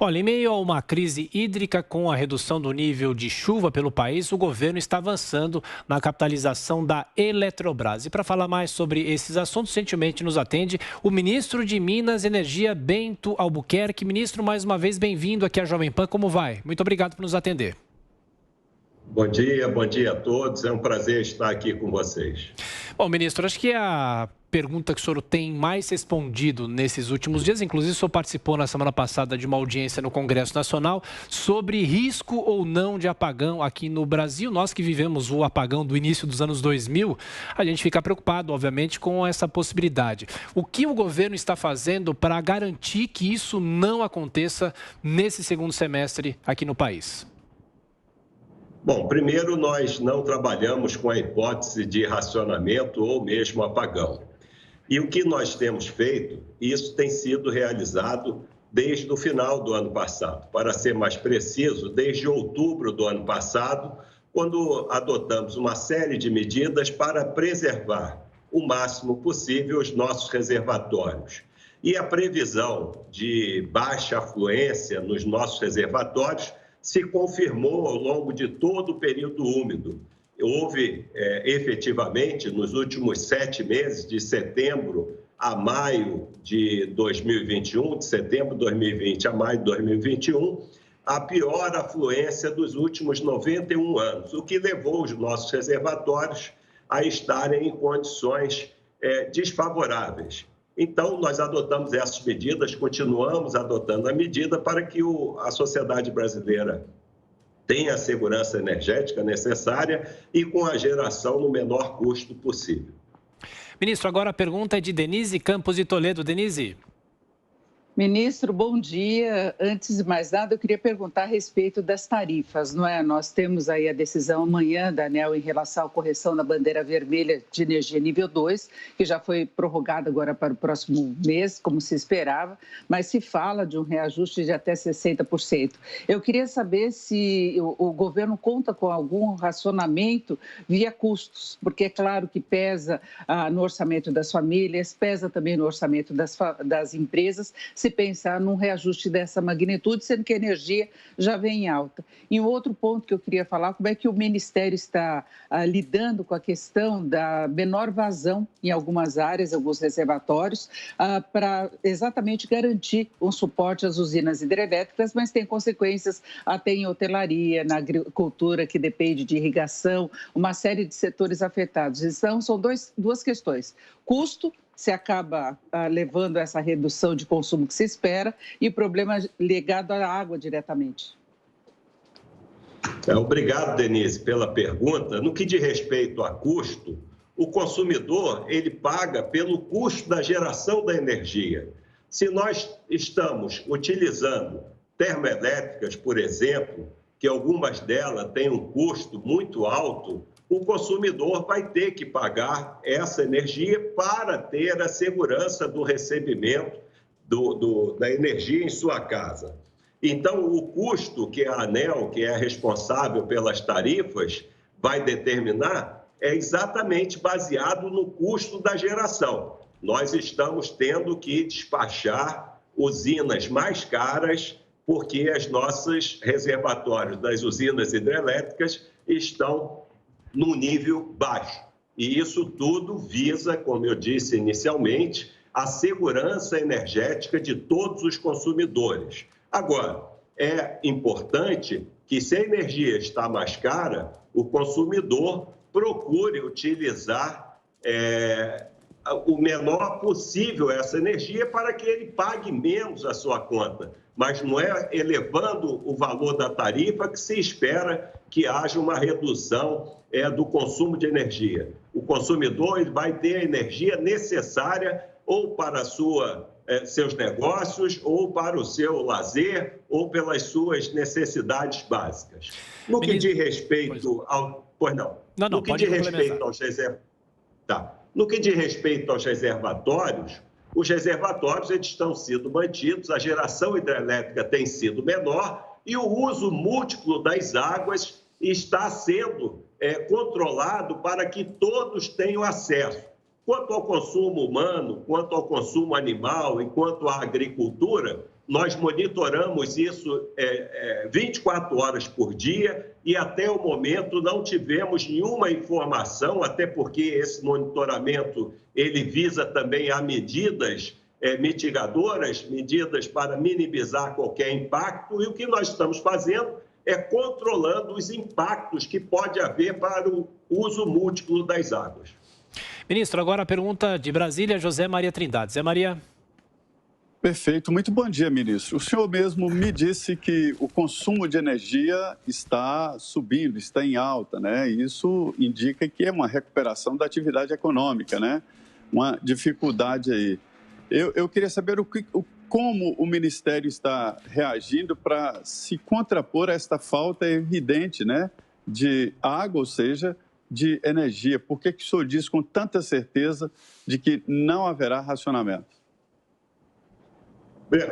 Olha, em meio a uma crise hídrica com a redução do nível de chuva pelo país, o governo está avançando na capitalização da Eletrobras. E para falar mais sobre esses assuntos, gentilmente nos atende o ministro de Minas e Energia, Bento Albuquerque. Ministro, mais uma vez, bem-vindo aqui à Jovem Pan. Como vai? Muito obrigado por nos atender. Bom dia a todos. É um prazer estar aqui com vocês. Bom, ministro, acho que a pergunta que o senhor tem mais respondido nesses últimos dias, inclusive o senhor participou na semana passada de uma audiência no Congresso Nacional sobre risco ou não de apagão aqui no Brasil. Nós que vivemos o apagão do início dos anos 2000, a gente fica preocupado, obviamente, com essa possibilidade. O que o governo está fazendo para garantir que isso não aconteça nesse segundo semestre aqui no país? Bom, primeiro, nós não trabalhamos com a hipótese de racionamento ou mesmo apagão. E o que nós temos feito, isso tem sido realizado desde o final do ano passado. Para ser mais preciso, desde outubro do ano passado, quando adotamos uma série de medidas para preservar o máximo possível os nossos reservatórios. E a previsão de baixa afluência nos nossos reservatórios se confirmou ao longo de todo o período úmido. Houve, efetivamente, nos últimos 7 meses, de setembro a maio de 2021, de setembro de 2020 a maio de 2021, a pior afluência dos últimos 91 anos, o que levou os nossos reservatórios a estarem em condições desfavoráveis. Então, nós adotamos essas medidas, continuamos adotando a medida para que a sociedade brasileira tenha a segurança energética necessária e com a geração no menor custo possível. Ministro, agora a pergunta é de Denise Campos de Toledo. Denise. Ministro, bom dia. Antes de mais nada, eu queria perguntar a respeito das tarifas, não é? Nós temos aí a decisão amanhã da ANEEL em relação à correção da bandeira vermelha de energia nível 2, que já foi prorrogada agora para o próximo mês, como se esperava, mas se fala de um reajuste de até 60%. Eu queria saber se o governo conta com algum racionamento via custos, porque é claro que pesa no orçamento das famílias, pesa também no orçamento das empresas, se pensar num reajuste dessa magnitude, sendo que a energia já vem em alta. E um outro ponto que eu queria falar, como é que o Ministério está lidando com a questão da menor vazão em algumas áreas, alguns reservatórios, para exatamente garantir um suporte às usinas hidrelétricas, mas tem consequências até em hotelaria, na agricultura, que depende de irrigação, uma série de setores afetados. Então, são duas questões. Custo, se acaba levando essa redução de consumo que se espera, e o problema ligado à água diretamente. Obrigado, Denise, pela pergunta. No que diz respeito a custo, o consumidor ele paga pelo custo da geração da energia. Se nós estamos utilizando termoelétricas, por exemplo, que algumas delas têm um custo muito alto, o consumidor vai ter que pagar essa energia para ter a segurança do recebimento da energia em sua casa. Então, o custo que a ANEEL, que é responsável pelas tarifas, vai determinar é exatamente baseado no custo da geração. Nós estamos tendo que despachar usinas mais caras porque os nossos reservatórios das usinas hidrelétricas estão num nível baixo. E isso tudo visa, como eu disse inicialmente, a segurança energética de todos os consumidores. Agora, é importante que, se a energia está mais cara, o consumidor procure utilizar o menor possível essa energia para que ele pague menos a sua conta. Mas não é elevando o valor da tarifa que se espera que haja uma redução do consumo de energia. O consumidor ele vai ter a energia necessária ou para seus negócios, ou para o seu lazer, ou pelas suas necessidades básicas. No que diz respeito ao... Pois não. No que diz respeito aos No que diz respeito aos reservatórios, os reservatórios eles estão sendo mantidos, a geração hidrelétrica tem sido menor e o uso múltiplo das águas está sendo controlado para que todos tenham acesso. Quanto ao consumo humano, quanto ao consumo animal e quanto à agricultura, nós monitoramos isso 24 horas por dia e até o momento não tivemos nenhuma informação, até porque esse monitoramento ele visa também a medidas mitigadoras, medidas para minimizar qualquer impacto, e o que nós estamos fazendo é controlando os impactos que pode haver para o uso múltiplo das águas. Ministro, agora a pergunta de Brasília, José Maria Trindade. Zé Maria. Perfeito. Muito bom dia, ministro. O senhor mesmo me disse que o consumo de energia está subindo, está em alta, né? Isso indica que é uma recuperação da atividade econômica, né? Uma dificuldade aí. Eu queria saber como o Ministério está reagindo para se contrapor a esta falta evidente, né, de água, ou seja, de energia. Por que o senhor diz com tanta certeza de que não haverá racionamento?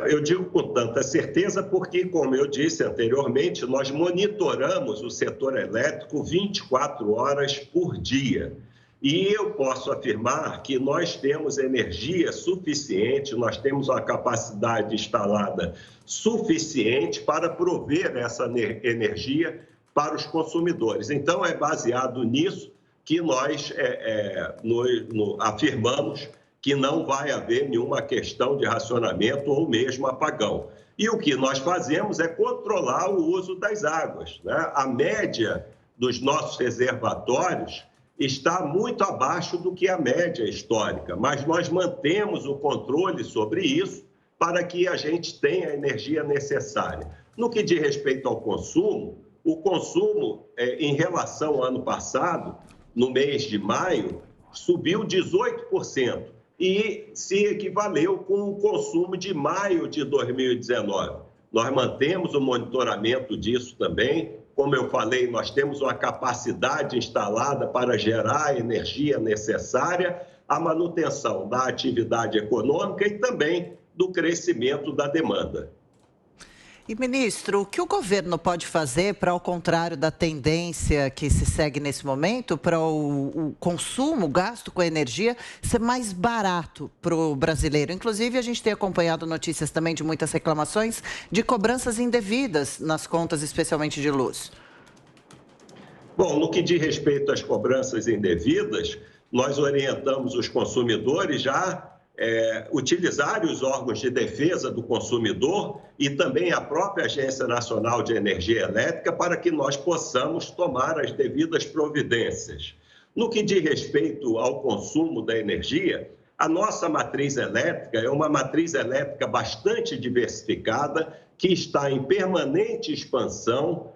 Eu digo com tanta certeza porque, como eu disse anteriormente, nós monitoramos o setor elétrico 24 horas por dia. E eu posso afirmar que nós temos energia suficiente, nós temos uma capacidade instalada suficiente para prover essa energia para os consumidores. Então, é baseado nisso que nós afirmamos que não vai haver nenhuma questão de racionamento ou mesmo apagão. E o que nós fazemos é controlar o uso das águas, né? A média dos nossos reservatórios está muito abaixo do que a média histórica, mas nós mantemos o controle sobre isso para que a gente tenha a energia necessária. No que diz respeito ao consumo, o consumo em relação ao ano passado, no mês de maio, subiu 18% e se equivaleu com o consumo de maio de 2019. Nós mantemos o monitoramento disso também. Como eu falei, nós temos uma capacidade instalada para gerar a energia necessária, a manutenção da atividade econômica e também do crescimento da demanda. E, ministro, o que o governo pode fazer para, ao contrário da tendência que se segue nesse momento, para o consumo, o gasto com a energia ser mais barato para o brasileiro? Inclusive, a gente tem acompanhado notícias também de muitas reclamações de cobranças indevidas nas contas, especialmente de luz. Bom, no que diz respeito às cobranças indevidas, nós orientamos os consumidores já utilizarem os órgãos de defesa do consumidor e também a própria Agência Nacional de Energia Elétrica para que nós possamos tomar as devidas providências. No que diz respeito ao consumo da energia, a nossa matriz elétrica é uma matriz elétrica bastante diversificada que está em permanente expansão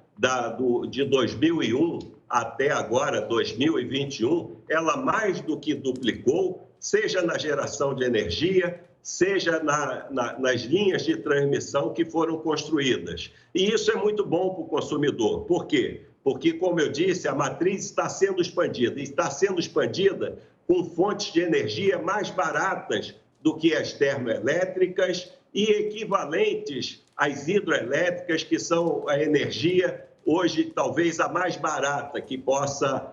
de 2001 até agora, 2021, ela mais do que duplicou, seja na geração de energia, seja nas linhas de transmissão que foram construídas. E isso é muito bom para o consumidor. Por quê? Porque, como eu disse, a matriz está sendo expandida. E está sendo expandida com fontes de energia mais baratas do que as termoelétricas e equivalentes às hidroelétricas, que são a energia, hoje, talvez a mais barata que possa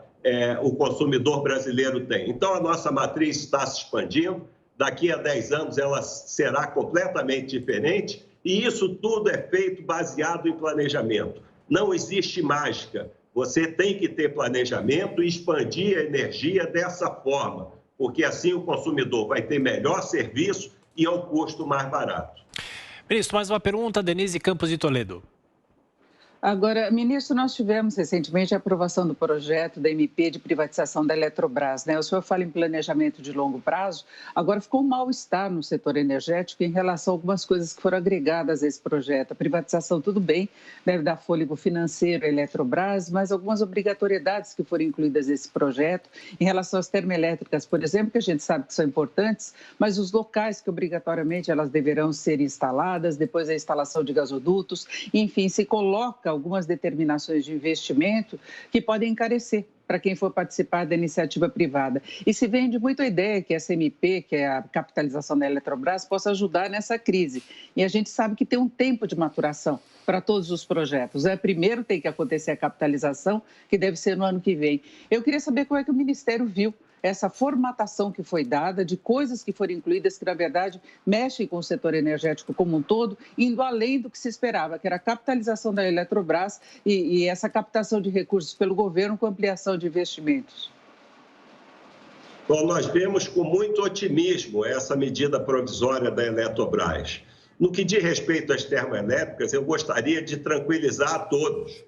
o consumidor brasileiro tem. Então, a nossa matriz está se expandindo, daqui a 10 anos ela será completamente diferente e isso tudo é feito baseado em planejamento. Não existe mágica, você tem que ter planejamento e expandir a energia dessa forma, porque assim o consumidor vai ter melhor serviço e a um custo mais barato. Ministro, mais uma pergunta, Denise Campos de Toledo. Agora, ministro, nós tivemos recentemente a aprovação do projeto da MP de privatização da Eletrobras, né? O senhor fala em planejamento de longo prazo, agora ficou um mal-estar no setor energético em relação a algumas coisas que foram agregadas a esse projeto. A privatização, tudo bem, deve dar fôlego financeiro à Eletrobras, mas algumas obrigatoriedades que foram incluídas nesse projeto em relação às termoelétricas, por exemplo, que a gente sabe que são importantes, mas os locais que obrigatoriamente elas deverão ser instaladas, depois a instalação de gasodutos, enfim, se coloca algumas determinações de investimento que podem encarecer para quem for participar da iniciativa privada. E se vende muito a ideia que essa MP, que é a capitalização da Eletrobras, possa ajudar nessa crise. E a gente sabe que tem um tempo de maturação para todos os projetos. Primeiro tem que acontecer a capitalização, que deve ser no ano que vem. Eu queria saber como é que o Ministério viu essa formatação que foi dada, de coisas que foram incluídas que, na verdade, mexem com o setor energético como um todo, indo além do que se esperava, que era a capitalização da Eletrobras e essa captação de recursos pelo governo com ampliação de investimentos? Bom, nós vemos com muito otimismo essa medida provisória da Eletrobras. No que diz respeito às termoelétricas, eu gostaria de tranquilizar a todos.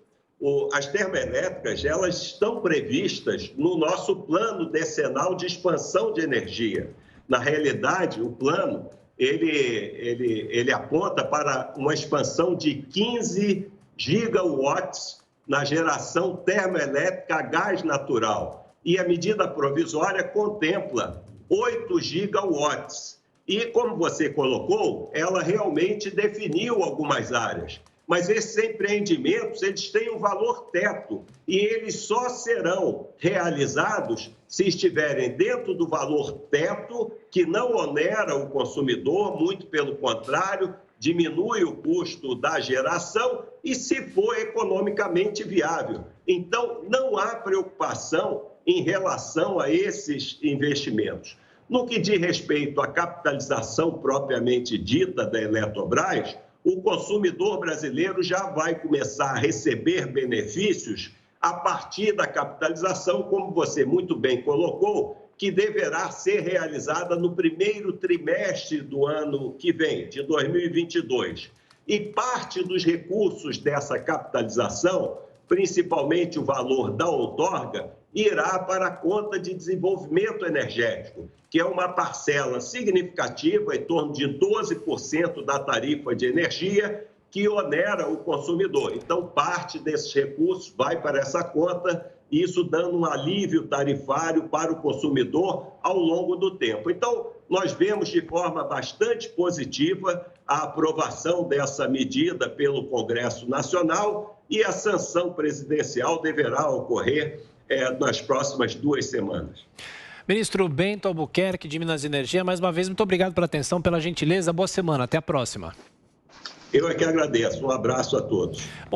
As termoelétricas, elas estão previstas no nosso plano decenal de expansão de energia. Na realidade, o plano, ele aponta para uma expansão de 15 gigawatts na geração termoelétrica a gás natural. E a medida provisória contempla 8 gigawatts. E, como você colocou, ela realmente definiu algumas áreas. Mas esses empreendimentos, eles têm um valor teto e eles só serão realizados se estiverem dentro do valor teto, que não onera o consumidor, muito pelo contrário, diminui o custo da geração e se for economicamente viável. Então, não há preocupação em relação a esses investimentos. No que diz respeito à capitalização propriamente dita da Eletrobras, o consumidor brasileiro já vai começar a receber benefícios a partir da capitalização, como você muito bem colocou, que deverá ser realizada no primeiro trimestre do ano que vem, de 2022. E parte dos recursos dessa capitalização, principalmente o valor da outorga, irá para a conta de desenvolvimento energético, que é uma parcela significativa, em torno de 12% da tarifa de energia, que onera o consumidor. Então, parte desses recursos vai para essa conta, isso dando um alívio tarifário para o consumidor ao longo do tempo. Então, nós vemos de forma bastante positiva a aprovação dessa medida pelo Congresso Nacional e a sanção presidencial deverá ocorrer nas próximas 2 semanas. Ministro Bento Albuquerque, de Minas e Energia, mais uma vez, muito obrigado pela atenção, pela gentileza. Boa semana. Até a próxima. Eu é que agradeço. Um abraço a todos.